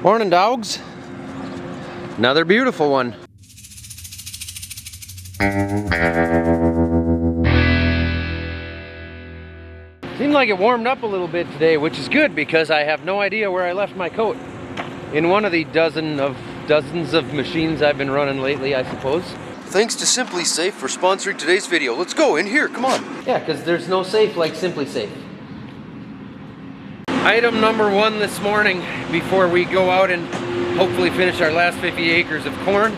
Morning, dogs. Another beautiful one. Seemed like it warmed up a little bit today, which is good because I have no idea where I left my coat. In one of the dozens of machines I've been running lately, I suppose. Thanks to Simply Safe for sponsoring today's video. Let's go in here, come on. Yeah, because there's no safe like Simply Safe. Item number one this morning, before we go out and hopefully finish our last 50 acres of corn,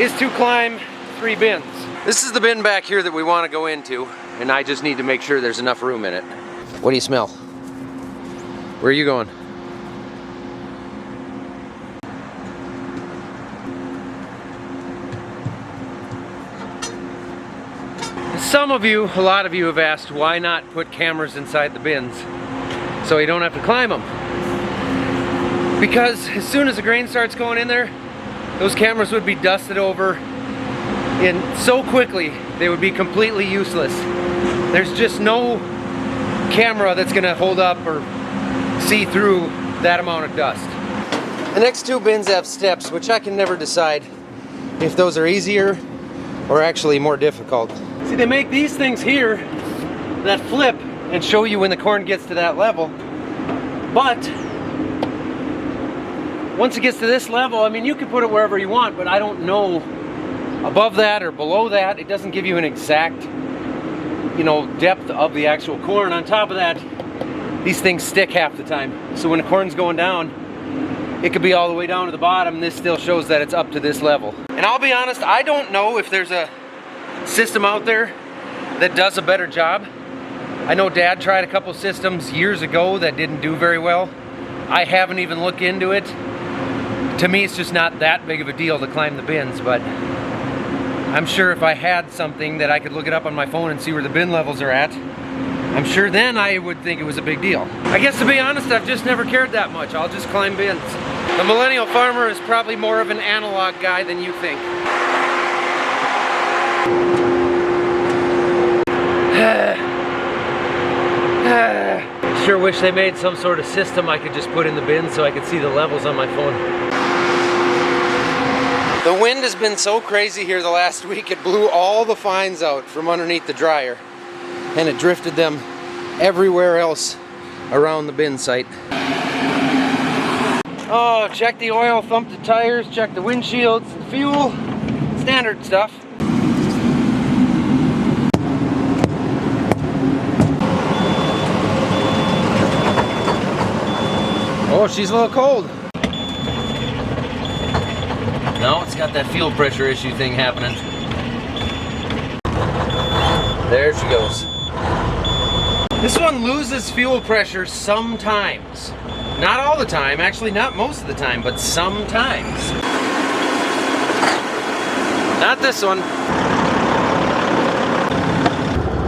is to climb 3 bins. This is the bin back here that we want to go into, and I just need to make sure there's enough room in it. What do you smell? Where are you going? Some of you, a lot of you have asked, why not put cameras inside the bins so you don't have to climb them? Because as soon as the grain starts going in there, those cameras would be dusted over and so quickly they would be completely useless. There's just no camera that's gonna hold up or see through that amount of dust. The next 2 bins have steps, which I can never decide if those are easier or actually more difficult. See, they make these things here that flip and show you when the corn gets to that level. But once it gets to this level, I mean, you can put it wherever you want, but I don't know above that or below that. It doesn't give you an exact, depth of the actual corn. On top of that, these things stick half the time. So when the corn's going down, it could be all the way down to the bottom. This still shows that it's up to this level. And I'll be honest, I don't know if there's a system out there that does a better job. I know Dad tried a couple systems years ago that didn't do very well. I haven't even looked into it. To me, it's just not that big of a deal to climb the bins, but I'm sure if I had something that I could look it up on my phone and see where the bin levels are at, I'm sure then I would think it was a big deal. I guess, to be honest, I've just never cared that much. I'll just climb bins. The Millennial Farmer is probably more of an analog guy than you think. Sure wish they made some sort of system I could just put in the bin so I could see the levels on my phone. The wind has been so crazy here the last week, it blew all the fines out from underneath the dryer and it drifted them everywhere else around the bin site. Oh, check the oil, thump the tires, check the windshields, the fuel, standard stuff. Oh, she's a little cold. No, it's got that fuel pressure issue thing happening. There she goes. This one loses fuel pressure sometimes. Not all the time, actually not most of the time, but sometimes. Not this one.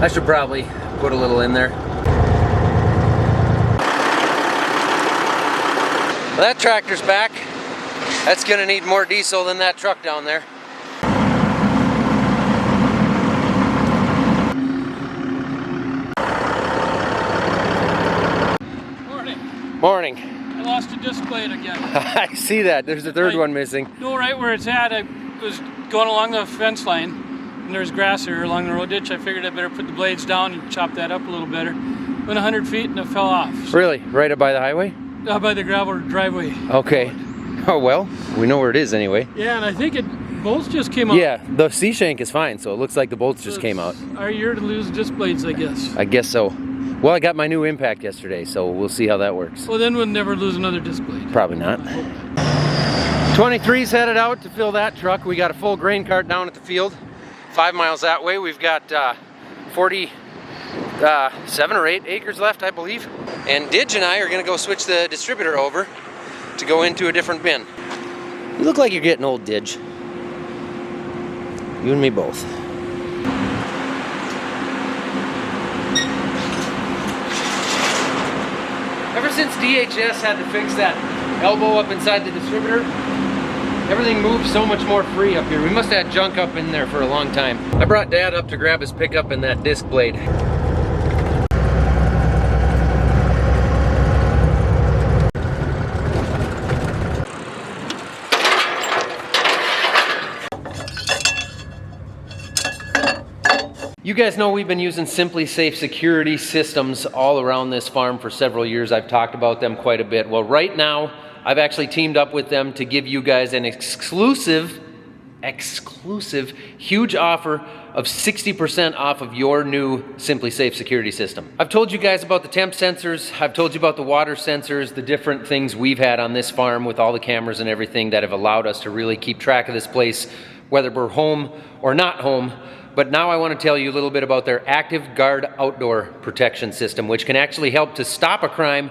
I should probably put a little in there. Well, that tractor's back. That's gonna need more diesel than that truck down there. Morning. Morning. I lost a disc blade again. I see that. There's a third one missing. No, right where it's at. I was going along the fence line and there's grass here along the road ditch. I figured I better put the blades down and chop that up a little better. Went 100 feet and it fell off. So, really? Right up by the highway? by the gravel driveway. Okay. Oh, well, we know where it is anyway. Yeah, and I think bolts just came out. Yeah, the C-shank is fine, so it looks like the bolts just came out. Our year to lose disc blades, I guess. I guess so. Well, I got my new impact yesterday, so we'll see how that works. Well, then we'll never lose another disc blade. Probably not. 23's headed out to fill that truck. We got a full grain cart down at the field, 5 miles that way. We've got 47 or 8 acres left, I believe. And Didge and I are gonna go switch the distributor over to go into a different bin. You look like you're getting old, Didge. You and me both. Ever since DHS had to fix that elbow up inside the distributor, everything moves so much more free up here. We must have had junk up in there for a long time. I brought Dad up to grab his pickup and that disc blade. You guys know we've been using Simply Safe security systems all around this farm for several years. I've talked about them quite a bit. Well, right now, I've actually teamed up with them to give you guys an exclusive huge offer of 60% off of your new Simply Safe security system. I've told you guys about the temp sensors, I've told you about the water sensors, the different things we've had on this farm with all the cameras and everything that have allowed us to really keep track of this place, whether we're home or not home. But now I want to tell you a little bit about their Active Guard outdoor protection system, which can actually help to stop a crime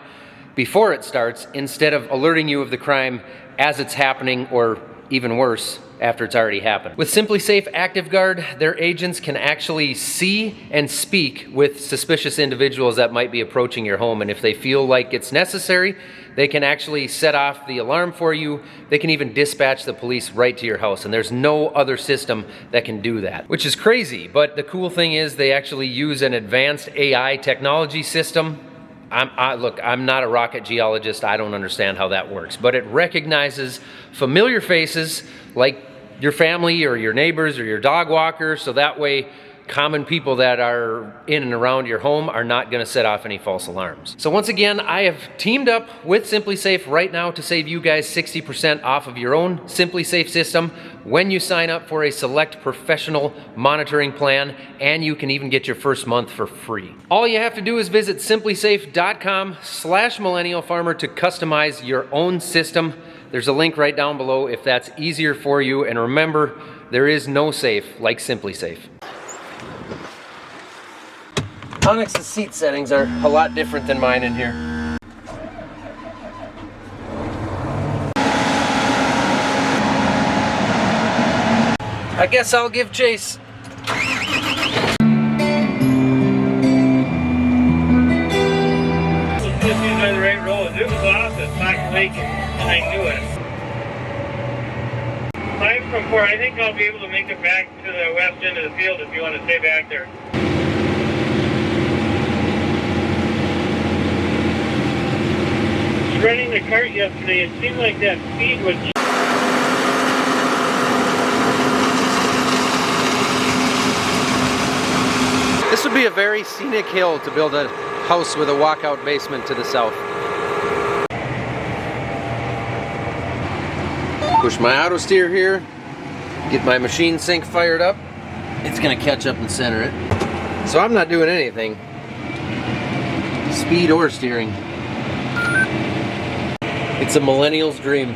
before it starts, instead of alerting you of the crime as it's happening, or even worse, after it's already happened. With Simply Safe Active Guard, their agents can actually see and speak with suspicious individuals that might be approaching your home, and if they feel like it's necessary, they can actually set off the alarm for you. They can even dispatch the police right to your house, and there's no other system that can do that, which is crazy. But the cool thing is they actually use an advanced AI technology system. Look, I'm not a rocket geologist, I don't understand how that works, but it recognizes familiar faces like your family or your neighbors or your dog walker, so that way common people that are in and around your home are not going to set off any false alarms. So once again, I have teamed up with Simply Safe right now to save you guys 60% off of your own Simply Safe system when you sign up for a select professional monitoring plan, and you can even get your first month for free. All you have to do is visit simplysafe.com/millennialfarmer to customize your own system. There's a link right down below if that's easier for you, and remember, there is no safe like Simply Safe. Onyx's seat settings are a lot different than mine in here. I guess I'll give chase. This is the right road. It was off at Fox Lake, and I knew it. 5 from 4. I think I'll be able to make it back to the west end of the field if you want to stay back there. Running the cart yesterday, it seemed like that speed was... This would be a very scenic hill to build a house with a walkout basement to the south. Push my auto steer here, get my machine sink fired up. It's gonna catch up and center it. So I'm not doing anything, speed or steering. It's a millennial's dream.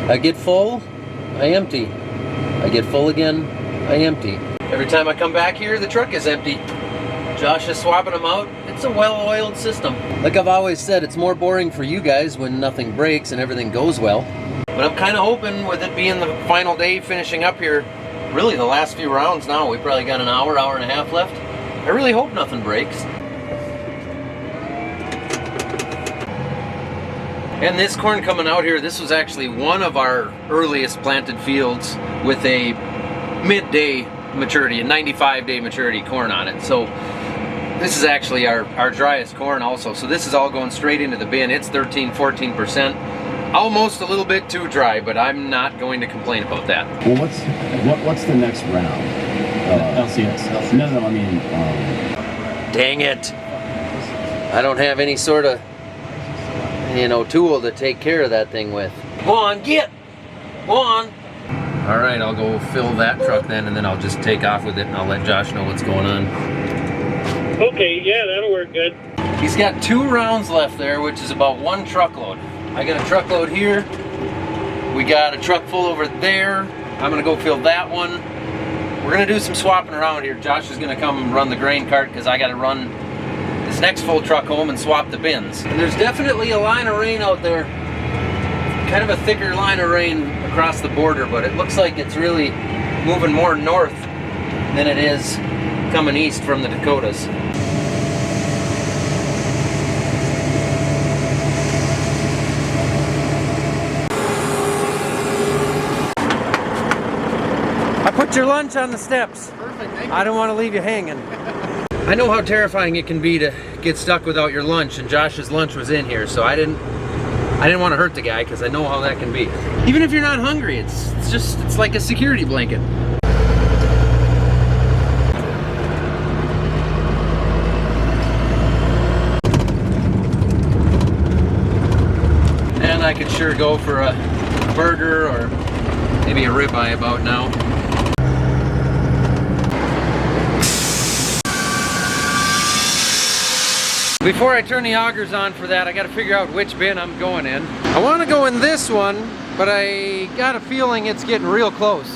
I get full, I empty. I get full again, I empty. Every time I come back here, the truck is empty. Josh is swapping them out. It's a well-oiled system. Like I've always said, it's more boring for you guys when nothing breaks and everything goes well. But I'm kind of hoping, with it being the final day finishing up here, really the last few rounds now, we probably got an hour and a half left. I really hope nothing breaks. And this corn coming out here, this was actually one of our earliest planted fields with a midday maturity, a 95-day maturity corn on it. So this is actually our driest corn also. So this is all going straight into the bin. It's 13-14%. Almost a little bit too dry, but I'm not going to complain about that. Well, what's the next round? LCS. No, I mean... Dang it. I don't have any sort of, tool to take care of that thing with. Go on, get! Go on! Alright, I'll go fill that truck then, and then I'll just take off with it, and I'll let Josh know what's going on. Okay, yeah, that'll work good. He's got 2 rounds left there, which is about 1 truckload. I got a truckload here. We got a truck full over there. I'm gonna go fill that one. We're gonna do some swapping around here. Josh is gonna come run the grain cart because I gotta run this next full truck home and swap the bins. And there's definitely a line of rain out there. Kind of a thicker line of rain across the border, but it looks like it's really moving more north than it is coming east from the Dakotas. Get your lunch on the steps. Perfect, thank you. I don't want to leave you hanging. I know how terrifying it can be to get stuck without your lunch, and Josh's lunch was in here, so I didn't want to hurt the guy because I know how that can be. Even if you're not hungry, it's like a security blanket. And I could sure go for a burger or maybe a ribeye about now. Before I turn the augers on for that, I gotta figure out which bin I'm going in. I wanna go in this one, but I got a feeling it's getting real close.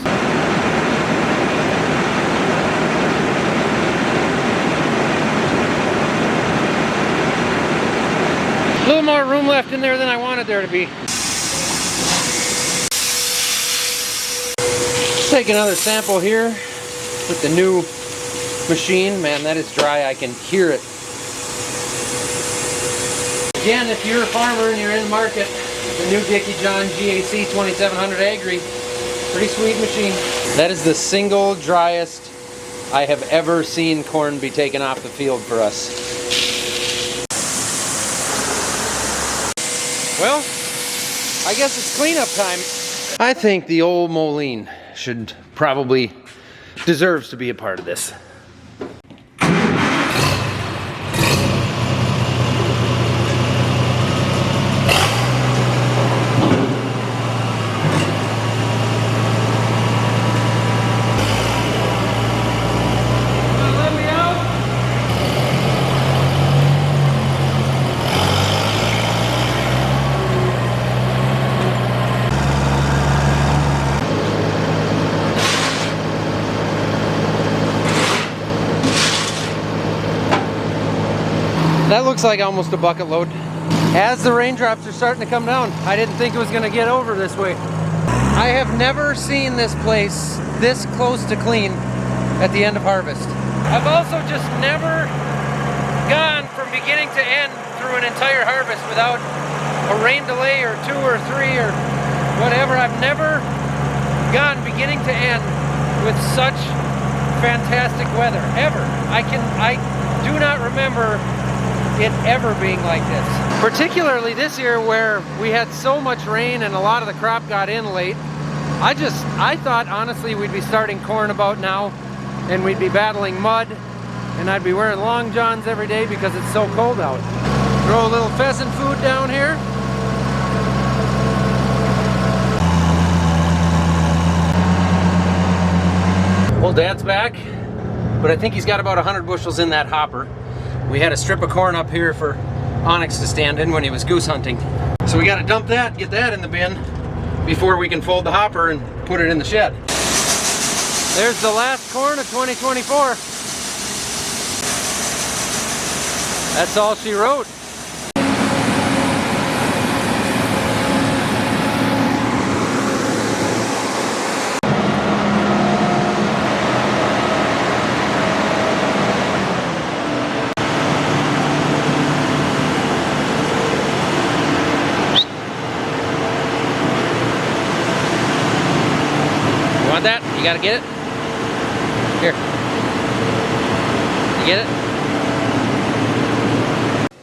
A little more room left in there than I wanted there to be. Take another sample here with the new machine. Man, that is dry, I can hear it. Again, if you're a farmer and you're in the market, the new Dickie John GAC 2700 Agri, pretty sweet machine. That is the single driest I have ever seen corn be taken off the field for us. Well, I guess it's cleanup time. I think the old Moline should probably deserves to be a part of this. That looks like almost a bucket load. As the raindrops are starting to come down, I didn't think it was gonna get over this way. I have never seen this place this close to clean at the end of harvest. I've also just never gone from beginning to end through an entire harvest without a rain delay or 2 or 3 or whatever. I've never gone beginning to end with such fantastic weather, ever. I do not remember it ever being like this. Particularly this year where we had so much rain and a lot of the crop got in late. I thought honestly we'd be starting corn about now and we'd be battling mud and I'd be wearing long johns every day because it's so cold out. Throw a little pheasant food down here. Old Dad's back, but I think he's got about 100 bushels in that hopper. We had a strip of corn up here for Onyx to stand in when he was goose hunting. So we got to dump that, get that in the bin before we can fold the hopper and put it in the shed. There's the last corn of 2024. That's all she wrote. That? You gotta get it? Here. You get it?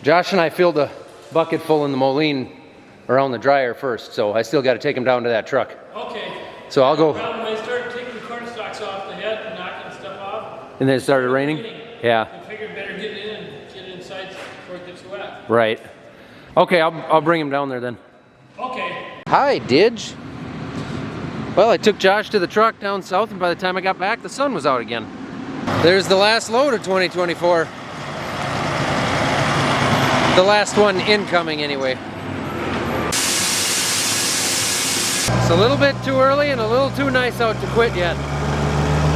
Josh and I filled a bucket full in the Moline around the dryer first, so I still gotta take them down to that truck. Okay. So I'll go. I started taking the corn stalks off the head and knocking stuff off. And then it started raining? Yeah. I figured better get it in and get it inside before it gets wet. Right. Okay, I'll bring him down there then. Okay. Hi, Didge. Well, I took Josh to the truck down south, and by the time I got back, the sun was out again. There's the last load of 2024. The last one incoming, anyway. It's a little bit too early and a little too nice out to quit yet.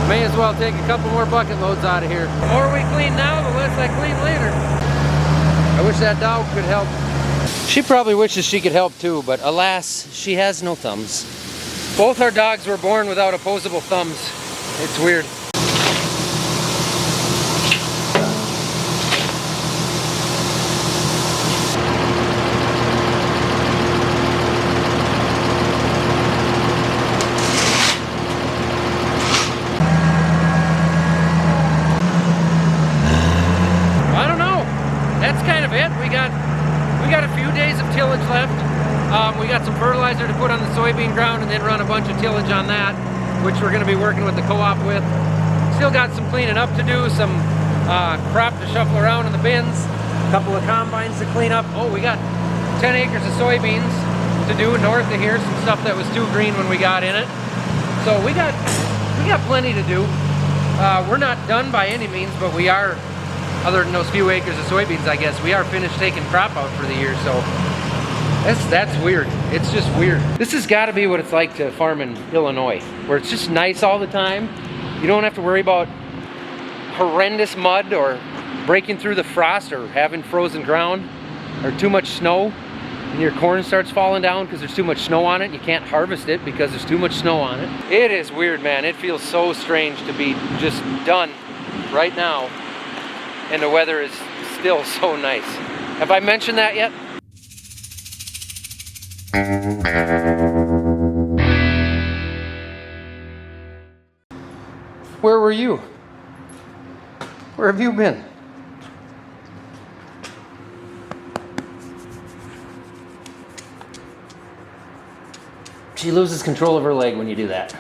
May as well take a couple more bucket loads out of here. The more we clean now, the less I clean later. I wish that dog could help. She probably wishes she could help too, but alas, she has no thumbs. Both our dogs were born without opposable thumbs. It's weird. we got a few days of tillage left. We got some fertilizer to put on the soybean ground and then run a bunch of tillage on that, which we're going to be working with the co-op with. Still got some cleaning up to do, some crop to shuffle around in the bins, a couple of combines to clean up. Oh, we got 10 acres of soybeans to do north of here, some stuff that was too green when we got in it. So we got plenty to do. We're not done by any means, but we are, other than those few acres of soybeans, I guess, we are finished taking crop out for the year. So that's weird. It's just weird. This has got to be what it's like to farm in Illinois, where it's just nice all the time. You don't have to worry about horrendous mud or breaking through the frost or having frozen ground or too much snow and your corn starts falling down because there's too much snow on it. You can't harvest it because there's too much snow on it. It is weird, man. It feels so strange to be just done right now and the weather is still so nice. Have I mentioned that yet? Where were you? Where have you been? She loses control of her leg when you do that.